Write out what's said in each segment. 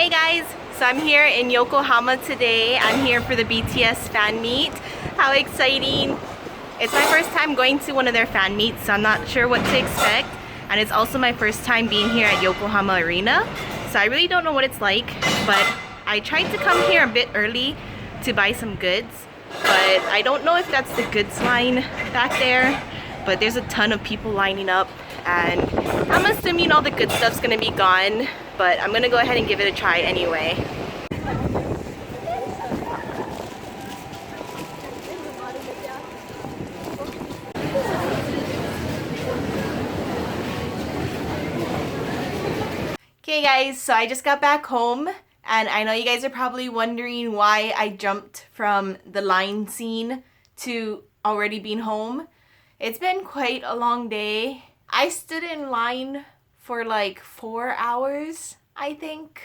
Hey guys, so I'm here in Yokohama today. I'm here for the BTS fan meet. How exciting! It's my first time going to one of their fan meets, so I'm not sure what to expect. And it's also my first time being here at Yokohama Arena. So I really don't know what it's like, but I tried to come here a bit early to buy some goods. But I don't know if that's the goods line back there. But there's a ton of people lining up, and I'm assuming all the good stuff's gonna be gone. But I'm gonna go ahead and give it a try anyway. Okay guys, so I just got back home, and I know you guys are probably wondering why I jumped from the line scene to already being home. It's been quite a long day. I stood in line for like 4 hours, I think.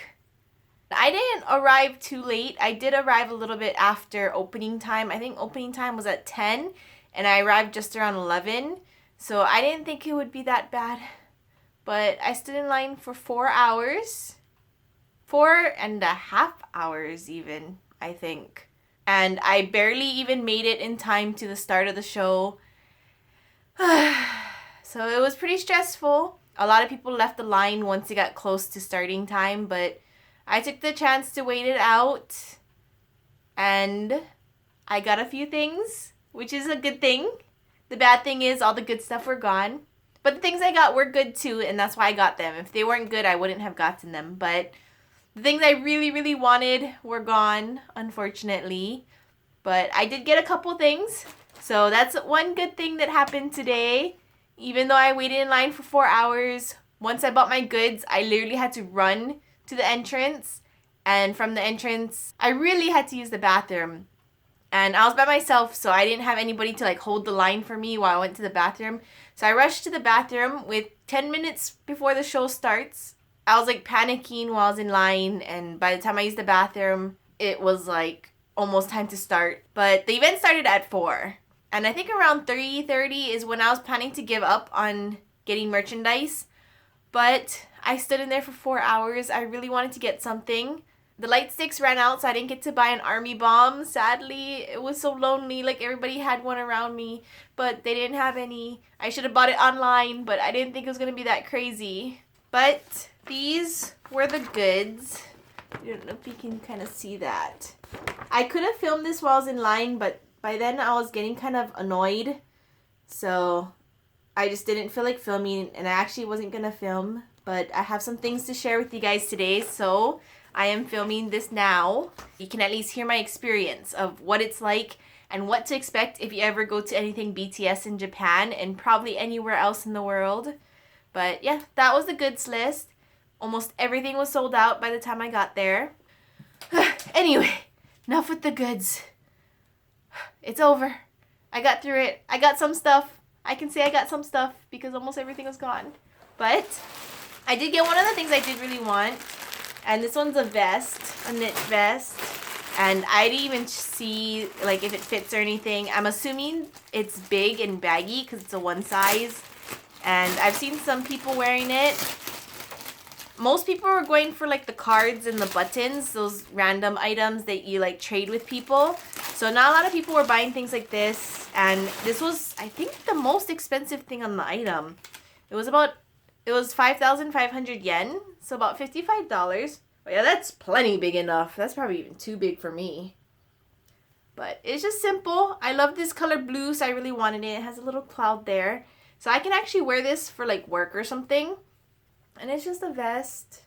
I didn't arrive too late. I did arrive a little bit after opening time. I think opening time was at 10 and I arrived just around 11. So I didn't think it would be that bad. But I stood in line for 4 hours. 4.5 hours even, I think. And I barely even made it in time to the start of the show. So it was pretty stressful. A lot of people left the line once it got close to starting time, but I took the chance to wait it out, and I got a few things, which is a good thing. The bad thing is all the good stuff were gone, but the things I got were good too, and that's why I got them. If they weren't good, I wouldn't have gotten them, but the things I really wanted were gone, unfortunately. But I did get a couple things, so that's one good thing that happened today. Even though I waited in line for 4 hours, once I bought my goods, I literally had to run to the entrance. And from the entrance, I really had to use the bathroom. And I was by myself, so I didn't have anybody to like hold the line for me while I went to the bathroom. So I rushed to the bathroom with 10 minutes before the show starts. I was like panicking while I was in line, and by the time I used the bathroom, it was like almost time to start. But the event started at 4. And I think around 3:30 is when I was planning to give up on getting merchandise. But I stood in there for 4 hours. I really wanted to get something. The light sticks ran out, so I didn't get to buy an army bomb. Sadly, it was so lonely. Like, everybody had one around me, but they didn't have any. I should have bought it online, but I didn't think it was going to be that crazy. But these were the goods. I don't know if you can kind of see that. I could have filmed this while I was in line, but by then I was getting kind of annoyed, so I just didn't feel like filming, and I actually wasn't going to film, but I have some things to share with you guys today, so I am filming this now. You can at least hear my experience of what it's like and what to expect if you ever go to anything BTS in Japan and probably anywhere else in the world. But yeah, that was the goods list. Almost everything was sold out by the time I got there. Anyway, enough with the goods. It's over. I got through it. I got some stuff. I can say I got some stuff because almost everything was gone. But I did get one of the things I did really want. And this one's a vest, a knit vest. And I didn't even see like if it fits or anything. I'm assuming it's big and baggy because it's a one size. And I've seen some people wearing it. Most people were going for like the cards and the buttons, those random items that you like trade with people. So not a lot of people were buying things like this, and this was, I think, the most expensive thing on the item. It was 5,500 yen, so about $55. But yeah, that's plenty big enough. That's probably even too big for me. But it's just simple. I love this color blue, so I really wanted it. It has a little cloud there. So I can actually wear this for like work or something. And it's just a vest.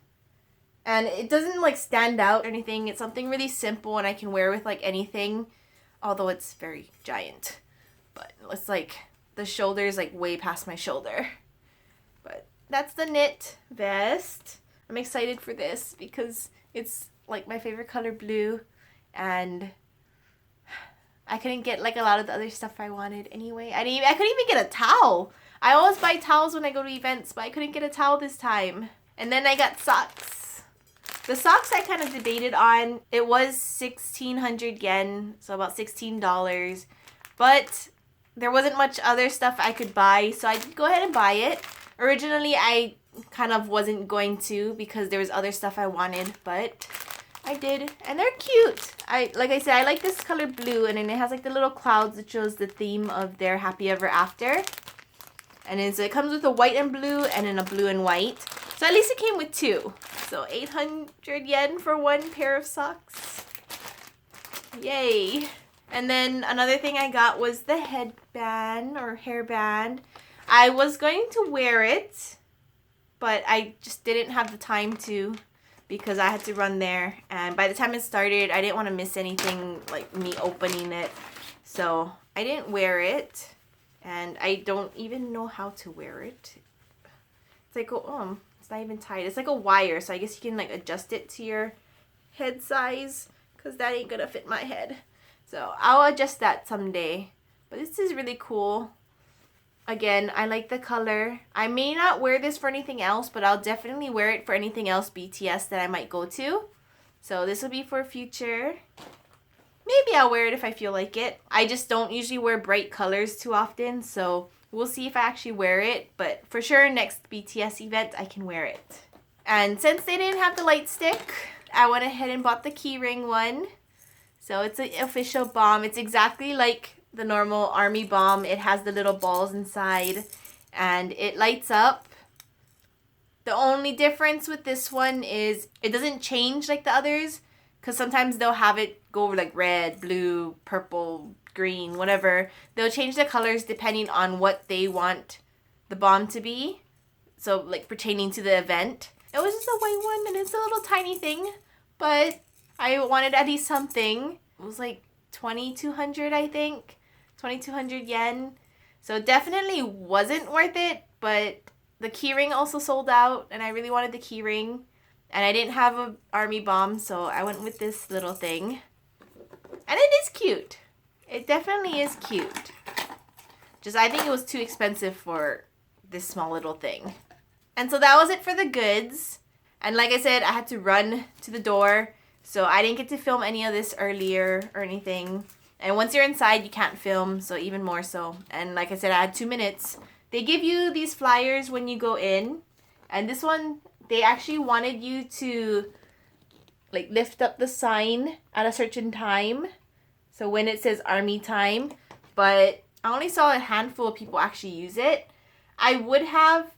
And it doesn't like stand out or anything. It's something really simple and I can wear with like anything. Although it's very giant. But it's like the shoulder's like way past my shoulder. But that's the knit vest. I'm excited for this because it's like my favorite color blue. And I couldn't get like a lot of the other stuff I wanted anyway. I couldn't even get a towel. I always buy towels when I go to events, but I couldn't get a towel this time. And then I got socks. The socks I kind of debated on. It was 1,600 yen, so about $16. But there wasn't much other stuff I could buy, so I did go ahead and buy it. Originally, I kind of wasn't going to because there was other stuff I wanted, but I did, and they're cute. Like I said, I like this color blue, and then it has like the little clouds that shows the theme of their happy ever after. And then so it comes with a white and blue and then a blue and white. So at least it came with two. So 800 yen for one pair of socks. Yay. And then another thing I got was the headband or hairband. I was going to wear it, but I just didn't have the time to because I had to run there. And by the time it started, I didn't want to miss anything like me opening it. So I didn't wear it. And I don't even know how to wear it. It's like, it's not even tight. It's like a wire, so I guess you can like adjust it to your head size because that ain't gonna fit my head. So I'll adjust that someday. But this is really cool. Again, I like the color. I may not wear this for anything else, but I'll definitely wear it for anything else BTS that I might go to. So this will be for future. Maybe I'll wear it if I feel like it. I just don't usually wear bright colors too often, so we'll see if I actually wear it. But for sure, next BTS event, I can wear it. And since they didn't have the light stick, I went ahead and bought the keyring one. So it's an official bomb. It's exactly like the normal army bomb. It has the little balls inside, and it lights up. The only difference with this one is it doesn't change like the others. Because sometimes they'll have it go like red, blue, purple, green, whatever. They'll change the colors depending on what they want the bomb to be. So like pertaining to the event. It was just a white one and it's a little tiny thing. But I wanted at least something. It was like 2,200 I think. 2,200 yen. So it definitely wasn't worth it. But the keyring also sold out and I really wanted the keyring. And I didn't have an army bomb, so I went with this little thing. And it is cute. It definitely is cute. Just I think it was too expensive for this small little thing. And so that was it for the goods. And like I said, I had to run to the door. So I didn't get to film any of this earlier or anything. And once you're inside, you can't film, so even more so. And like I said, I had 2 minutes. They give you these flyers when you go in. And this one, they actually wanted you to like lift up the sign at a certain time. So when it says army time, but I only saw a handful of people actually use it. I would have,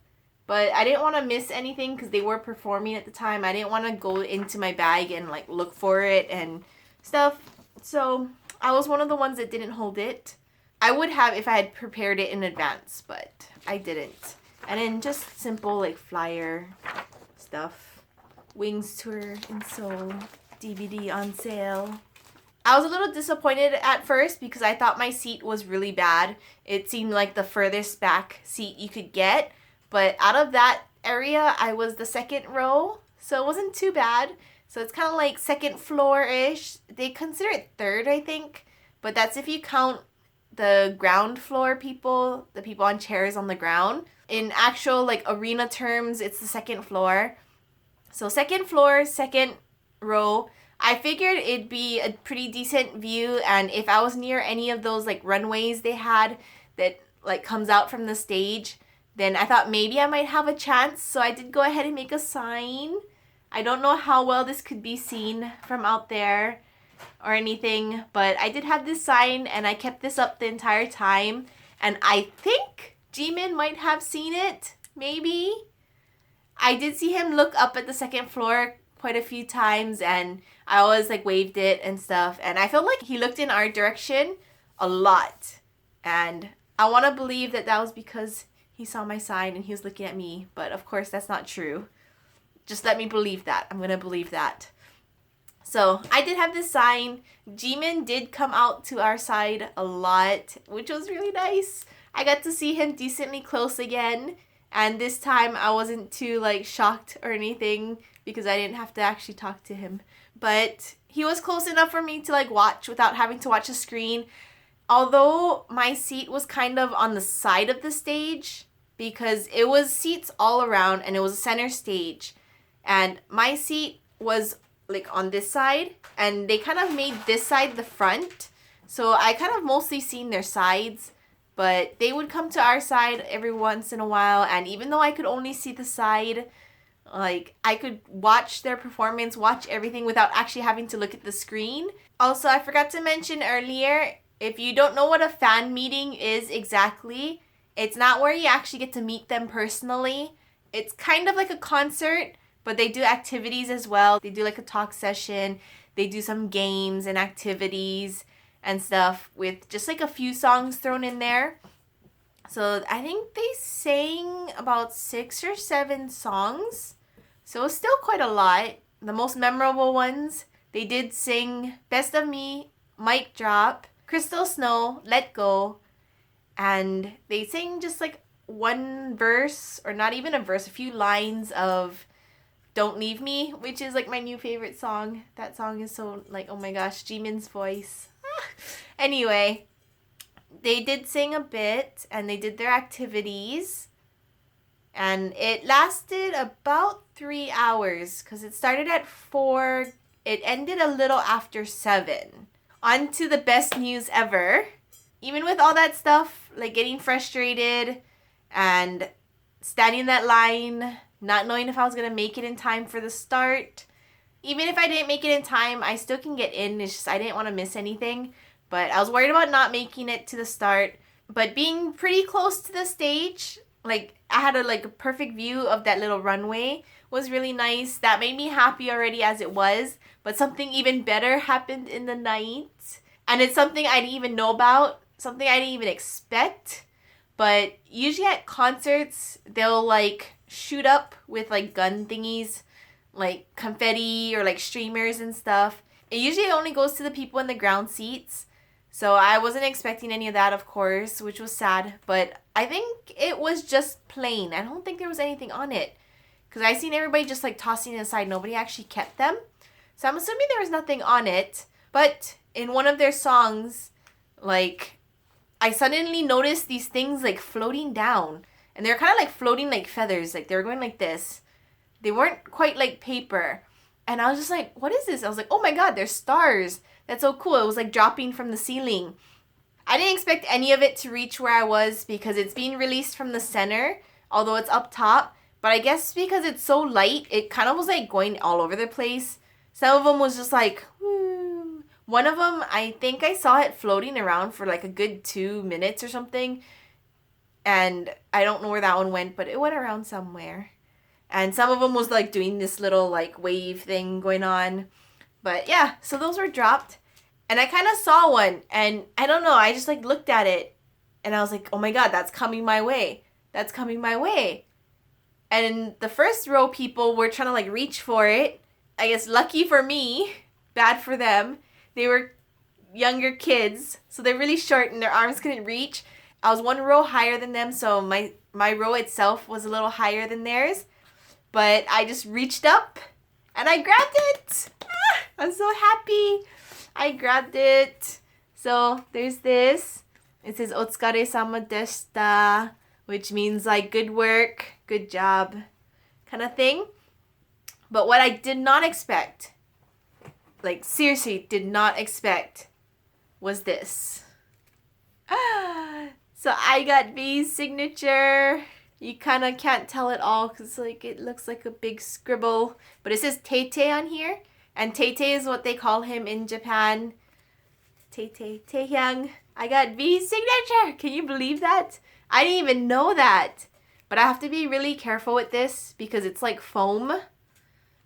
but I didn't want to miss anything because they were performing at the time. I didn't want to go into my bag and like look for it and stuff. So I was one of the ones that didn't hold it. I would have if I had prepared it in advance, but I didn't. And then just simple like flyer stuff. Wings tour in Seoul. DVD on sale. I was a little disappointed at first because I thought my seat was really bad. It seemed like the furthest back seat you could get. But out of that area, I was the second row. So it wasn't too bad. So it's kind of like second floor-ish. They consider it third, I think. But that's if you count the ground floor people, the people on chairs on the ground. In actual like arena terms, it's the second floor. So second floor, second row. I figured it'd be a pretty decent view, and if I was near any of those like runways they had that like comes out from the stage, then I thought maybe I might have a chance. So I did go ahead and make a sign. I don't know how well this could be seen from out there or anything, but I did have this sign and I kept this up the entire time, and I think Jimin might have seen it, maybe. I did see him look up at the second floor quite a few times, and I always like waved it and stuff, and I felt like he looked in our direction a lot, and I want to believe that that was because he saw my sign and he was looking at me, but of course that's not true. Just let me believe that. I'm gonna believe that. So I did have this sign. Jimin did come out to our side a lot, which was really nice. I got to see him decently close again, and this time I wasn't too like shocked or anything because I didn't have to actually talk to him. But he was close enough for me to like watch without having to watch a screen. Although my seat was kind of on the side of the stage because it was seats all around and it was a center stage. And my seat was like on this side, and they kind of made this side the front. So I kind of mostly seen their sides. But they would come to our side every once in a while, and even though I could only see the side, like, I could watch their performance, watch everything without actually having to look at the screen. Also, I forgot to mention earlier, if you don't know what a fan meeting is exactly, it's not where you actually get to meet them personally. It's kind of like a concert, but they do activities as well. They do like a talk session. They do some games and activities and stuff with just like a few songs thrown in there. So I think they sang about 6 or 7 songs. So it's still quite a lot. The most memorable ones, they did sing Best of Me, Mic Drop, Crystal Snow, Let Go, and they sang just like one verse, or not even a verse, a few lines of Don't Leave Me, which is like my new favorite song. That song is so like, oh my gosh, Jimin's voice. Anyway, they did sing a bit and they did their activities. And it lasted about 3 hours because it started at 4. It ended a little after 7. On to the best news ever. Even with all that stuff, like getting frustrated and standing in that line, not knowing if I was going to make it in time for the start. Even if I didn't make it in time, I still can get in. It's just I didn't want to miss anything. But I was worried about not making it to the start. But being pretty close to the stage, like I had a perfect view of that little runway, was really nice. That made me happy already as it was. But something even better happened in the night. And it's something I didn't even know about. Something I didn't even expect. But usually at concerts, they'll like shoot up with like gun thingies, like confetti or like streamers and stuff. It usually only goes to the people in the ground seats. So I wasn't expecting any of that, of course, which was sad. But I think it was just plain. I don't think there was anything on it. Because I seen everybody just like tossing it aside. Nobody actually kept them. So I'm assuming there was nothing on it. But in one of their songs, like, I suddenly noticed these things like floating down. And they're kind of like floating like feathers. Like they were going like this. They weren't quite like paper. And I was just like, what is this? I was like, oh my god, they're stars. That's so cool. It was like dropping from the ceiling. I didn't expect any of it to reach where I was because it's being released from the center, although it's up top. But I guess because it's so light, it kind of was like going all over the place. Some of them was just like, woo. One of them, I think I saw it floating around for like a good 2 minutes or something. And I don't know where that one went, but it went around somewhere. And some of them was like doing this little like wave thing going on. But yeah, so those were dropped. And I kind of saw one. And I don't know, I just like looked at it. And I was like, oh my god, that's coming my way. That's coming my way. And the first row people were trying to like reach for it. I guess lucky for me, bad for them. They were younger kids. So they're really short and their arms couldn't reach. I was one row higher than them. So my row itself was a little higher than theirs. But I just reached up and I grabbed it. I'm so happy. I grabbed it. So there's this. It says "Otsukare-sama deshita," which means like good work, good job kind of thing. But what I did not expect, like seriously did not expect, was this. So I got V's signature. You kind of can't tell it all because like it looks like a big scribble. But it says Tay-Tay on here. And Tay-Tay is what they call him in Japan. Tay-Tay, Taehyung. I got V's signature. Can you believe that? I didn't even know that. But I have to be really careful with this because it's like foam.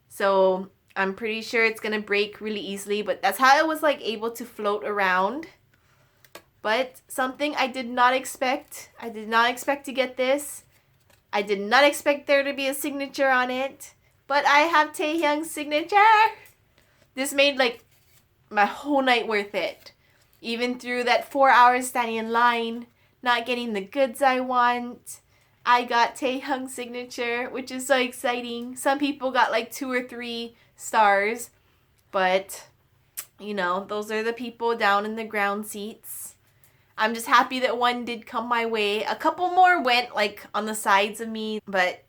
So I'm pretty sure it's going to break really easily. But that's how it was like able to float around. But something I did not expect. I did not expect to get this. I did not expect there to be a signature on it. But I have Taehyung's signature. This made like my whole night worth it. Even through that 4 hours standing in line, not getting the goods I want, I got Taehyung's signature, which is so exciting. Some people got like 2 or 3 stars. But, you know, those are the people down in the ground seats. I'm just happy that one did come my way. A couple more went like on the sides of me, but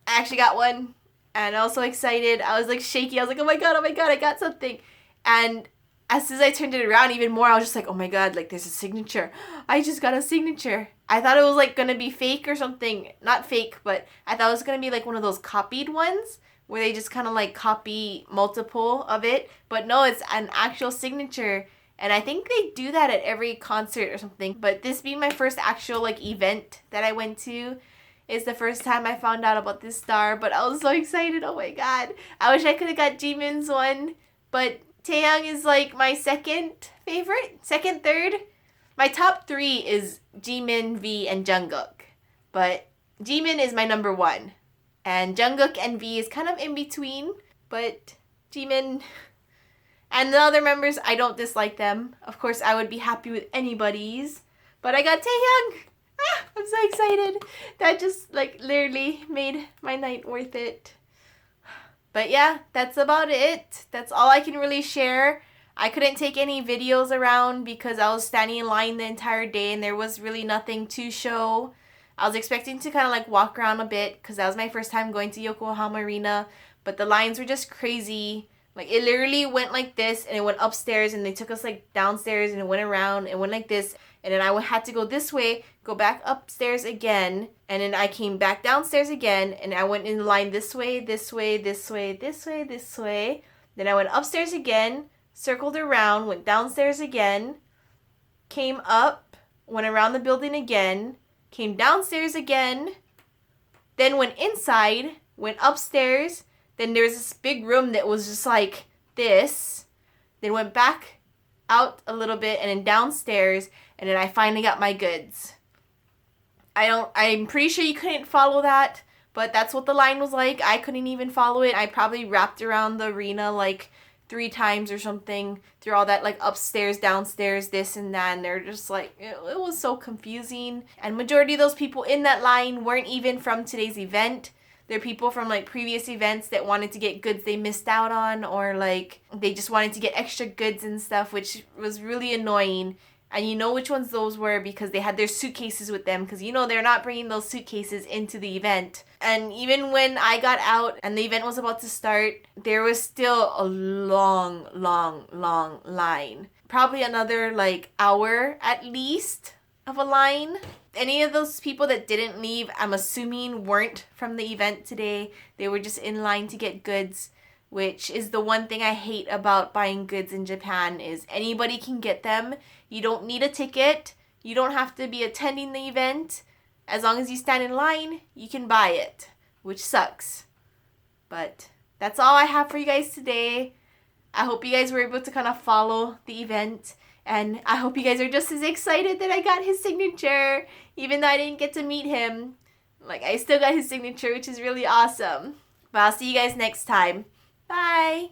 I actually got one. And I was so excited. I was like shaky. I was like, oh my god, I got something. And as soon as I turned it around even more, I was just like, oh my god, like there's a signature. I just got a signature. I thought it was like gonna be fake or something. Not fake, but I thought it was gonna be like one of those copied ones where they just kind of like copy multiple of it. But no, it's an actual signature. And I think they do that at every concert or something. But this being my first actual like event that I went to is the first time I found out about this star. But I was so excited. Oh my god. I wish I could have got Jimin's one. But Taehyung is like my second favorite. Second, third. My top 3 is Jimin, V, and Jungkook. But Jimin is my number 1. And Jungkook and V is kind of in between. But Jimin and the other members, I don't dislike them. Of course, I would be happy with anybody's. But I got Taehyung. I'm so excited. That just like literally made my night worth it. But yeah, that's about it. That's all I can really share. I couldn't take any videos around because I was standing in line the entire day and there was really nothing to show. I was expecting to kind of like walk around a bit because that was my first time going to Yokohama Arena. But the lines were just crazy. Like it literally went like this and it went upstairs and they took us like downstairs and it went around and went like this. And then I had to go this way, go back upstairs again. And then I came back downstairs again and I went in line this way, this way, this way, this way, this way. Then I went upstairs again, circled around, went downstairs again, came up, went around the building again, came downstairs again, then went inside, went upstairs. Then there was this big room that was just like this. Then went back out a little bit and then downstairs. And then I finally got my goods. I'm pretty sure you couldn't follow that. But that's what the line was like. I couldn't even follow it. I probably wrapped around the arena like 3 times or something. Through all that like upstairs, downstairs, this and that. And they're just like, it was so confusing. And majority of those people in that line weren't even from today's event. They're people from like previous events that wanted to get goods they missed out on, or like they just wanted to get extra goods and stuff, which was really annoying. And you know which ones those were because they had their suitcases with them, because you know they're not bringing those suitcases into the event. And even when I got out and the event was about to start, there was still a long line. Probably another like hour at least of a line. Any of those people that didn't leave, I'm assuming weren't from the event today. They were just in line to get goods, which is the one thing I hate about buying goods in Japan is anybody can get them. You don't need a ticket. You don't have to be attending the event. As long as you stand in line, you can buy it, which sucks. But that's all I have for you guys today. I hope you guys were able to kind of follow the event. And I hope you guys are just as excited that I got his signature. Even though I didn't get to meet him. Like, I still got his signature, which is really awesome. But I'll see you guys next time. Bye!